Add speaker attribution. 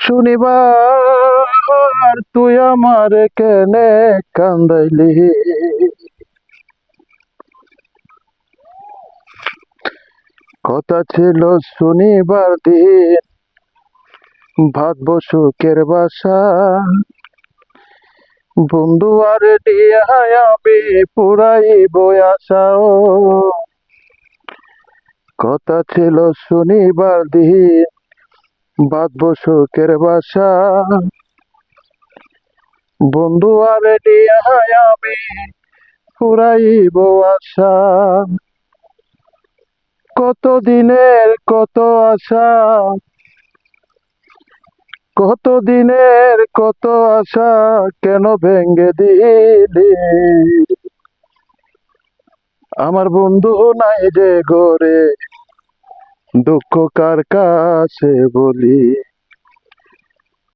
Speaker 1: শনিবার তুই আমার কেনে কান্দাইলি, কথা ছিল শনিবার দিন ভাববো সুখের বাসা, বন্ধু আর ডিহায় আমি পুরাইব আশা। ও কথা ছিল শনিবার দিন বাঁধবো সুখের বাসা, বন্ধু আর ডিহায় আমি পুরাইব আশা। কত দিনের কত আশা, কত দিনের কত আশা কেন ভেঙ্গে দিলি, আমার বন্ধু নাই যে ঘরে দুঃখ কার কাছে বলি।